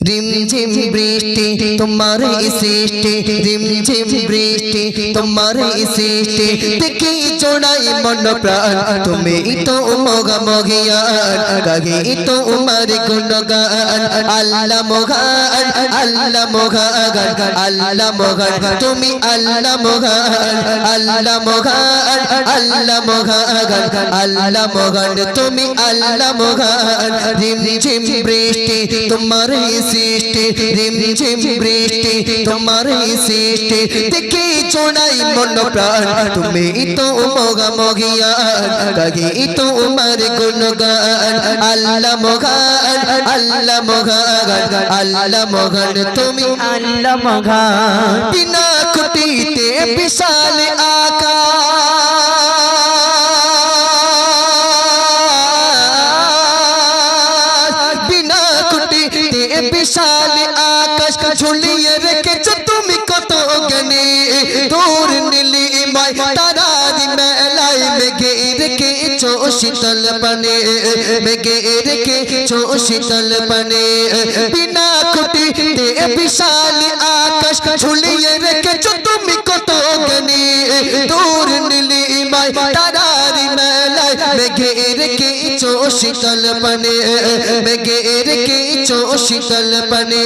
রিমঝিম বৃষ্টি তোমার সৃষ্টি, রিমঝিম বৃষ্টি তোমার সৃষ্টি, দেখি জোড়াই মন প্রাণ, তুমি তো মগমগিয়ান, গাহি তো উমার গুণগান, আল্লাহ মগান, আল্লাহ মগান, আল্লাহ মগান, তুমি আল্লাহ মগান, আল্লাহ মগান, আল্লাহ মগান, আল্লাহ মগান, তুমি আল্লাহ মগান। রিমঝিম বৃষ্টি তোমার সৃষ্টি, রিমঝিম বৃষ্টি তোমার সৃষ্টি, দেখি জোড়াই মন প্রাণ, তুমি তো মগমগিয়ান, গাহি তো উমার গুণগান, আল্লাহ মগান, আল্লাহ মগান, আল্লাহ মগান, তুমি আল্লাহ মগান। বিনা খুঁটিতে বিশাল আকাশ, বিনা খুঁটিতে বিশাল আকাশ, ঝুলিয়ে রেখেছো তুমি কত জ্ঞানী, দূর নীলিমায় তারারি মেলায়, মেঘে রেখেছো শীতল পানে, মেঘে রেখেছো শীতল পানে, বিনা খুঁটিতে বিশাল আকাশ, ঝুলিয়ে রেখেছো তুমি কত জ্ঞানী, দূর নীলিমায় তারারি মেলায়, মেঘে রেখেছো শীতল পানে, মেঘে রেখেছো শীতল পানে,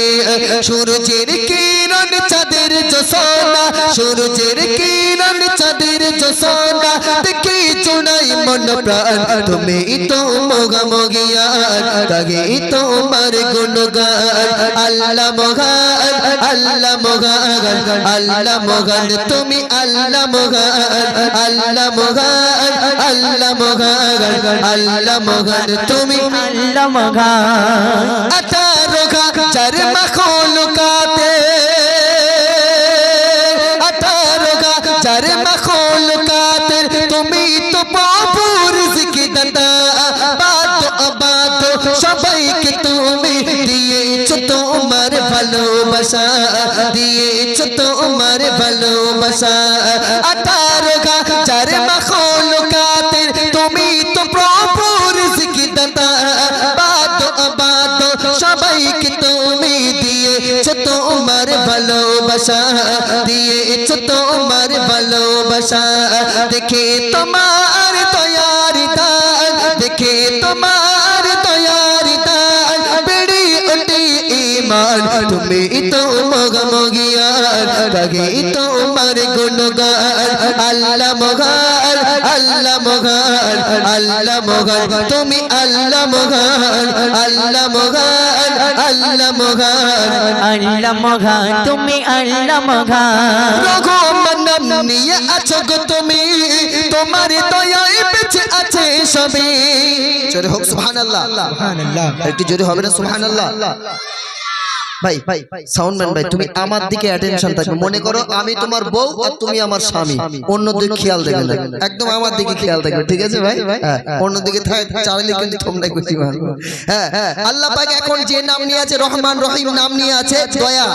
সূর্যের কিরণ চাঁদের জোছনা, সূর্যের কিরণ চাঁদের জোছনা, দেখি জোড়াই মন প্রাণ, তুমি তো মগমগিয়ান, গাহি তোমার গুণগান, আল্লাহ মগান, আল্লাহ মগান, আল্লাহ মগান, তুমি আল্লাহ মগান, আল্লাহ মগান, আল্লাহ মগান, আল্লাহ মগান, তুমি আল্লাহ মগান। 18,000 মখলুকাতে, 18,000 মখলুকাতে, তুমি তো বাবুর জিকিদাতা, বাদ সবাইকে তুমি দিয়েছো তোমার ভালোবাসা, দিয়েছো তোমার ভালোবাসা, 18,000 মখলুকাতে, তুমি তো প্রভুর জিকিদাতা, বাদ সবাইকে তুমি দিয়েছো তোমার ভালোবাসা, দিয়েছো তোমার ভালোবাসা, দেখে তোমার দয়ার দান, দেখে তোমার দয়ার দান, বেড়ে ওঠে ঈমান, তুমি তো মগমগিয়ান, গাহি তোমার গুণগান, আল্লাহ মগান, আল্লাহ মগান, আল্লাহ মগান, তুমি আল্লাহ মগান, আল্লাহ মগান, আল্লাহ মগান, আল্লাহ মগান, তুমি আল্লাহ মগান। রঘুমান নাম নিয়ে আছো গো তুমি, তোমার দয়ায় বেঁচে আছে সবে, জোরে হোক সুবহানাল্লাহ, সুবহানাল্লাহ, একটু জোরে হবে না সুবহানাল্লাহ? ভাই সাউন্ডম্যান ভাই, তুমি আমার দিকে অ্যাটেনশন থাকবে, মনে করো আমি তোমার বউ আর তুমি আমার স্বামী, অন্য দিকে খেয়াল দেবে না, একদম আমার দিকে খেয়াল থাকবে, ঠিক আছে ভাই? অন্য দিকে চাইলে কিন্তু তোমরা খুশি মানবে। হ্যাঁ, আল্লাহ পাক এখন যে নাম নিয়ে আছে, রহমান রহিম নাম নিয়ে আছে, দয়া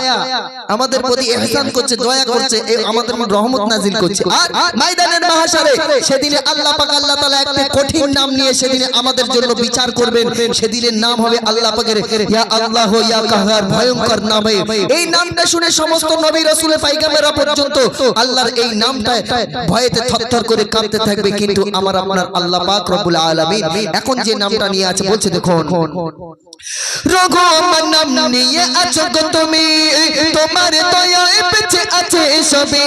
আমাদের প্রতি ইহসান করছে, দয়া করছে, আমাদের উপর রহমত নাজিল করছে। আর ময়দানের মাহশারে সেদিনে আল্লাহ পাক, আল্লাহ তাআলা একটা কঠিন নাম নিয়ে সেদিনে আমাদের জন্য বিচার করবেন, সেদিনের নাম হবে আল্লাহ পাকের ইয়া আল্লাহ ইয়া কাহার, ভয়ঙ্কর নাম। এই নামটা শুনে সমস্ত নবী রাসূল পয়গম্বররা পর্যন্ত আল্লাহর এই নামটা ভয়েতে থরথর করে কাঁপতে থাকবে, কিন্তু আমার আপনার আল্লাহ পাক রব্বুল আলামিন এখন যে নামটা নিয়ে আছে বলছে, দেখুন, রঘুমান নাম নিয়ে আছো গো তুমি, তোমার দয়ায় বেঁচে আছে সবে,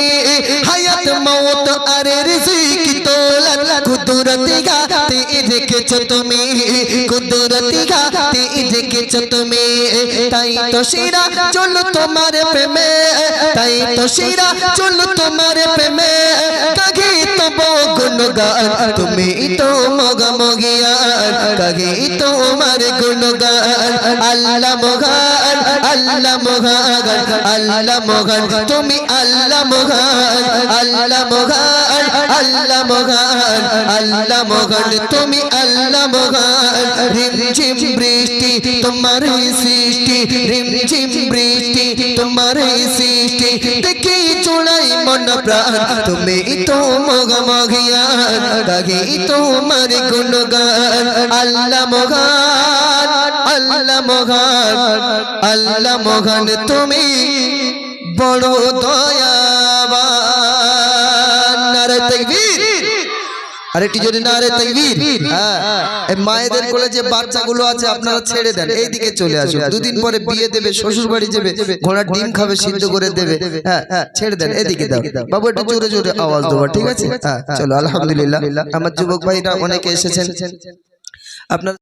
হায়াত মওত আর রিজিক তোলার কুদরতি গাতে রেখেছো তুমি, কুদরতি গাতে রেখেছো তুমি, তাই তো শিরা চলো তোমার প্রেমে, তাই তো শিরা চলো তোমার প্রেমে, গাহি তো গুণগান, তুমি তো মগমগিয়ান, গাহি তোমার গুণগান, আল্লাহ মগান, আল্লাহ মগান, আল্লাহ মগান, তুমি আল্লাহ মগান, আল্লাহ মগান, আল্লাহ মগান, আল্লাহ মগান, তুমি আল্লাহ মগান। রিমঝিম বৃষ্টি তোমার সৃষ্টি, রিমঝিম বৃষ্টি তোমার সৃষ্টি, দেখি চোড়াই মন প্রাণ, তুমি তো মগমগিয়ান, গাহি তোমার গুণগান, আল্লাহ মগান, আল্লাহ মহান, আল্লাহ মহান তুমি বড় দয়াবান। নারে তাকবীর, আরেকটি জোরে নারে তাকবীর। হ্যাঁ, এই মায়েদের কোলে যে বাচ্চাগুলো আছে আপনারা ছেড়ে দেন, এইদিকে চলে আসুন। দুদিন পরে বিয়ে দেবে, শ্বশুর বাড়ি যাবে, ঘোড়ার ডিম খাবে, সিদ্ধ করে দেবে। হ্যাঁ, ছেড়ে দেন, এদিকে দাও বাবু, একটু জোরে জোরে আওয়াজ দেবো, ঠিক আছে? হ্যাঁ, চলো আলহামদুলিল্লাহ। আমার যুবক ভাইরা অনেকে এসেছেন, আপনার